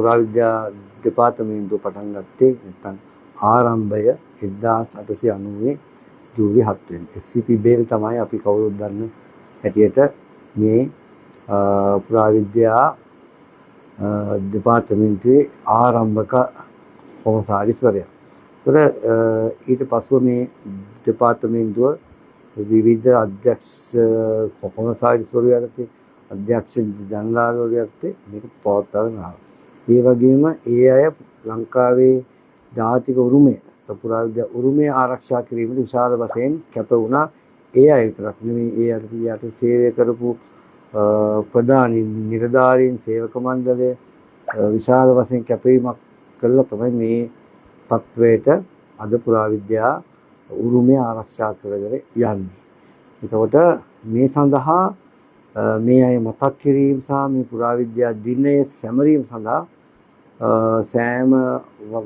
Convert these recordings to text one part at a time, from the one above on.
පුරාවිද්‍යා දෙපාර්තමේන්තුව පටන් ගත්තේ නැත්නම් ආරම්භය 1890 ජූලි 7 වෙනිදා. SCP බේල් තමයි අපි කවුරුත් දන්න හැටියට මේ පුරාවිද්‍යා දෙපාර්තමේන්තුවේ ආරම්භක කොමසාරිස්වරයා. ඊට පසුව මේ දෙපාර්තමේන්තුව විවිධ අධ්‍යක්ෂ කොමසාරිස්වරු යටතේ අධ්‍යක්ෂ ජනරාල්වරු යටතේ මේක පවත්වාගෙන ආවා. ඒ වගේම ඒ අය ලංකාවේ ජාතික උරුමය පුරාවිද්‍යා උරුමය ආරක්ෂා කිරීමට විශාල වශයෙන් කැප වුණා. ඒ අය විතරක් නෙමෙයි ඒ යට සේවය කරපු ප්‍රධාන නිලධාරීන් සේවක මණ්ඩලය විශාල වශයෙන් කැපවීමක් කළා තමයි මේ තත්වයට අද පුරාවිද්‍යා උරුමය ආරක්ෂා කරගෙන යන්නේ. එතකොට මේ සඳහා මේ අය මතක් කිරීම සහ මේ පුරාවිද්‍යා දිනය සැමරීම සඳහා සෑම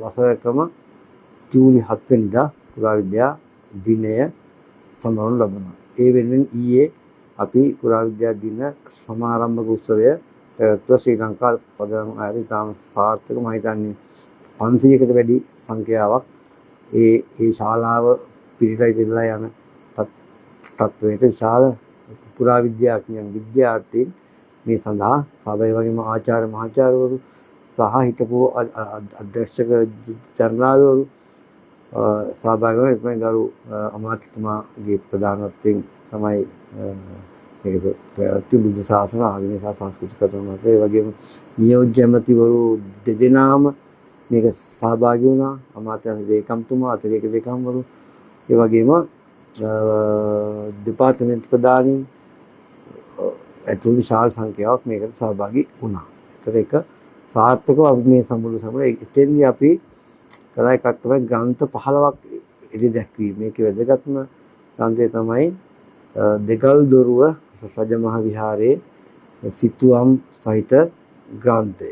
වසරකම ජූලි 7 වෙනිදා පුරාවිද්‍යා දිනය සමරනු ලබනවා. ඒ වෙනුවෙන් ඊයේ අපි පුරාවිද්‍යා දින සමාරම්භක උත්සවය පැවැත්වුවා. ශ්‍රී ලංකා පදනම් ආයතනයේ තාම සාර්ථකව මම හිතන්නේ 500කට වැඩි සංඛ්‍යාවක් ඒ ශාලාව පිළිලා යන තත්වයට විශාල පුරාවිද්‍යාඥයන් විද්‍යාර්ථීන් මේ සඳහා සභාවේ වගේම ආචාර්ය මහාචාර්යවරු සහ හිටපු අධ්‍යක්ෂක ජනරාල්වරු සහභාගී වෙන ගරු අමාත්‍යතුමාගේ ප්‍රධානත්වයෙන් තමයි මේක බුද්ධ ශාසන ආගමික සහ සංස්කෘතික කටයුතු ඒ වගේම නියෝජ්‍ය ඇමතිවරු දෙදෙනාම මේක සහභාගී වුණා. අමාත්‍ය ලේකම්තුමා අතිරේක ලේකම්වරු ඒ වගේම දෙපාර්තමේන්තු ප්‍රධානීන් ඇතුළු විශාල සංඛ්‍යාවක් මේකට සහභාගී වුණා. ඒතර ඒක සාර්ථකව අපි මේ සමුළු එතෙන්දී අපි කළා එකක් තමයි ග්‍රන්ථ 15ක් එළි දැක්වීම. මේකේ වැදගත්ම ග්‍රන්ථය තමයි දෙගල් දොරුව රජමහ විහාරයේ සිතුවම් සහිත ග්‍රන්ථය.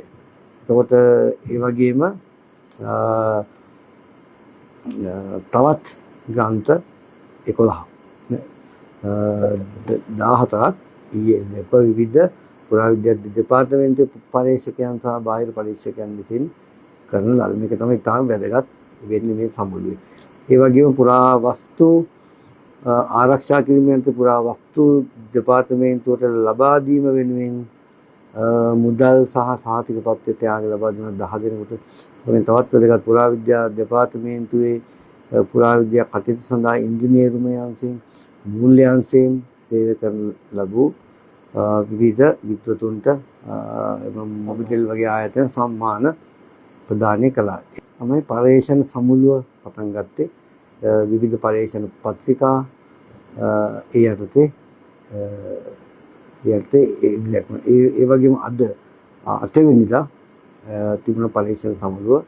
එතකොට ඒ වගේම තවත් ග්‍රන්ථ 11ක් 14ක් ඊයේ විවිධ පුරාවිද්‍යා දෙපාර්තමේන්තුවේ පරීක්ෂකයන් සහ බාහිර පරීක්ෂකයන් විසින් කරන ලද මේක තමයි තාම වැදගත් වෙන්නේ මේ සමුළුවේ. ඒ වගේම පුරාවස්තු ආරක්ෂා කිරීමෙන් පුරාවස්තු දෙපාර්තමේන්තුවට ලබා දීම වෙනුවෙන් මුදල් සහ සහතික පත්‍ර ත්‍යාග ලබා දෙන 10 දෙනෙකුට වගේ තවත් වැදගත් පුරාවිද්‍යා දෙපාර්තමේන්තුවේ පුරාවිද්‍යා කටයුතු සඳහා ඉංජිනේරුමය අංශයෙන් මූල්‍ය අංශයෙන් සේවය කරන ලැබූ විවිධ විද්වතුන්ට මොබිටෙල් වගේ ආයතන සම්මාන ප්‍රදානය කළා. තමයි පර්යේෂණ සමුළුව පටන් ගත්තේ. විවිධ පර්යේෂණ පත්‍රිකා ඒ යටතේ ඒ වගේම අද 8 වෙනිදා තිබුණ පර්යේෂණ සමුළුව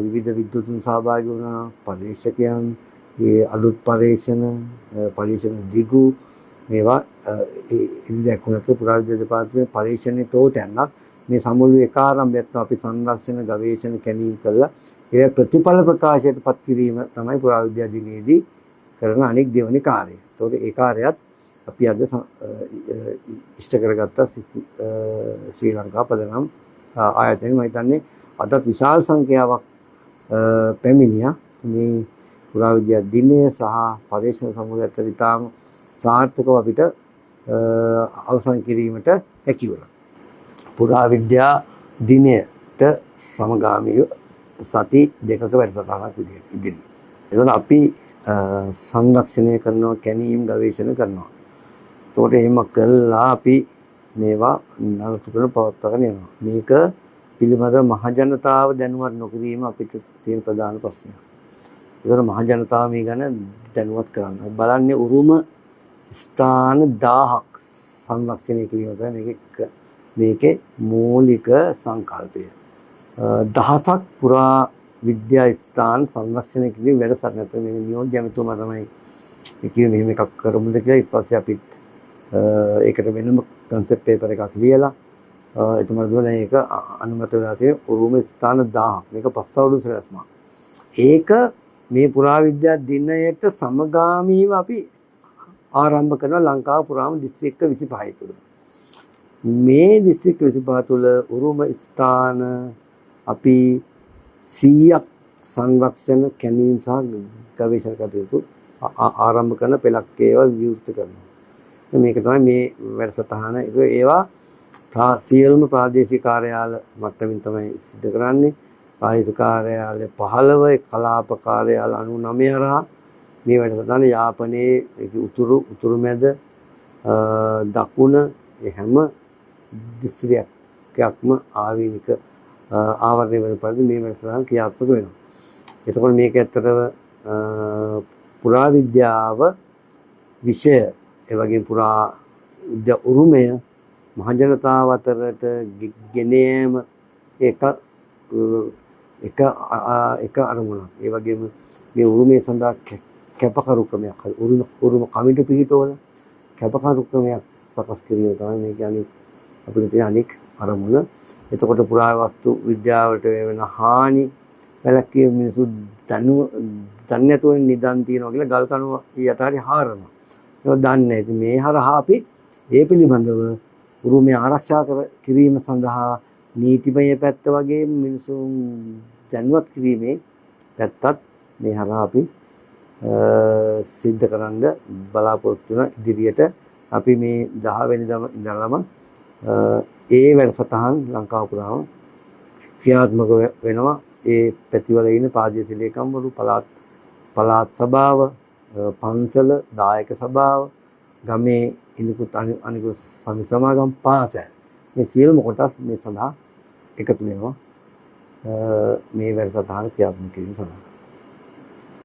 විවිධ විද්වතුන් සහභාගී වුණා. පර්යේෂකයන් ඒ අලුත් පර්යේෂණ දිගු මේවා ඉල්ලකුණත් පුරාවිද්‍යා දෙපාර්තමේන්තුවේ පරීක්ෂණයේ තෝතැන්නක් මේ සමුළුවේ එක ආරම්භයක් තමයි අපි සංරක්ෂණ ගවේෂණ කැණීම් කළා. ඒ ප්‍රතිඵල ප්‍රකාශයට පත් කිරීම තමයි පුරාවිද්‍යා දිනයේදී කරන අනෙක් දෙවැනි කාර්යය. ඒතකොට ඒ කාර්යයත් අපි අද ඉෂ්ට කරගත්ත ශ්‍රී ලංකා පදනම් ආයතනයේ මම හිතන්නේ අදත් විශාල සංඛ්‍යාවක් පැමිණියා මේ පුරාවිද්‍යා දිනය සහ පරීක්ෂණ සමුළුව අතර ඉතාම සාර්ථකව අපිට අවසන් කිරීමට හැකි වුණා. පුරාවිද්‍යා දිනයට සමගාමීව සති දෙකක වැඩසටහනක් විදිහට ඉදිරි. එතකොට අපි සංරක්ෂණය කරනවා, කැණීම් ගවේෂණ කරනවා. එතකොට එහෙම කළා අපි මේවා නලතුකන පවත්වාගෙන යනවා. මේක පිළිබඳව මහජනතාව දැනුවත් නොකිරීම අපිට තියෙන ප්‍රධාන ප්‍රශ්නයක්. ඒතර මහජනතාව මේ ගැන දැනුවත් කරන්න. බලන්නේ උරුම ස්ථාන 1000ක් සංරක්ෂණය කිරීම තමයි මේකේ මූලික සංකල්පය. දහසක් පුරා විද්‍යා ස්ථාන සංරක්ෂණය කිරීම වැඩසටහන අතර මේ නියෝජ්‍ය ඇමතුමා තමයි මේ කියන්නේ මෙහෙම එකක් කරමුද කියලා. ඊට පස්සේ අපිත් ඒකට වෙනම concept paper එකක් ලියලා එතුමාට දුන්නා. ඒක අනුමත වෙලා තියෙන උරුම ස්ථාන 1000ක්. මේක පස්වරුදු සැලැස්මක්. ඒක මේ පුරාවිද්‍යා දිනයට සමගාමීව අපි ආරම්භ කරන ලංකාව පුරාම දිස්ත්‍රික්ක 25 තුල. මේ දිස්ත්‍රික් 25 තුළ උරුම ස්ථාන අපි 100ක් සංරක්ෂණ කැණීම් සහ ගවේෂණ කටයුතු ආරම්භ කරන පෙළක් ඒවා විවෘත කරනවා. මේක තමයි මේ වැඩසටහන. ඒවා සියලුම ප්‍රාදේශීය කාර්යාල මට්ටමින් තමයි සිදු කරන්නේ. ප්‍රාදේශීය කාර්යාල 15 කලාප කාර්යාල 99 හරහා මේ වැඩසටහන යාපනයේ උතුරු මැද දකුණ හැම දිස්ත්‍රික්කයක්ම ආවේනික ආවරණය වෙන පරිදි මේ වැඩසටහන ක්‍රියාත්මක වෙනවා. එතකොට මේක ඇත්තටම පුරා විද්‍යාව විෂය ඒ වගේම පුරා විද්‍යා උරුමය මහජනතාව අතරට ගෙන යාම එක අරමුණක්. ඒ වගේම මේ උරුමය සඳහා කැපකරු ක්‍රමයක් උරුම කමිටු පිහිටවල කැපකරු ක්‍රමයක් සකස් කිරීම තමයි මේ කියන්නේ අපිට තියෙන අනෙක් අරමුණ. එතකොට පුරාවස්තු විද්‍යාවට වෙන හානි වැළැක්වීම මිනිසු දන්නේ නැතුව නිදන් තියනවා කියලා ගල් කණුව යට හරි හාරනවා. ඒක දන්නේ නැහැ. මේ හරහා අපි මේ පිළිබඳව උරුමය ආරක්ෂා කිරීම සඳහා නීතිමය පැත්ත වගේ මිනිසුන් දැනුවත් කිරීමේ පැත්තත් මේ හරහා අපි සිද්ධ කරන්න බලාපොරොත්තු වෙන ඉදිරියට අපි මේ 10 වෙනිදාම ඉඳලාම ඒ වැඩසටහන් ලංකාව පුරාම ක්‍රියාත්මක වෙනවා. ඒ පැතිවල ඉන්න ප්‍රාදේශීය ලේකම්වරු පළාත් සභාව පන්සල දායක සභාව ගමේ අනිකුත් සමාගම් පාසල් මේ සියලුම කොටස් මේ සඳහා එකතු වෙනවා මේ වැඩසටහන ක්‍රියාත්මක කිරීම සඳහා.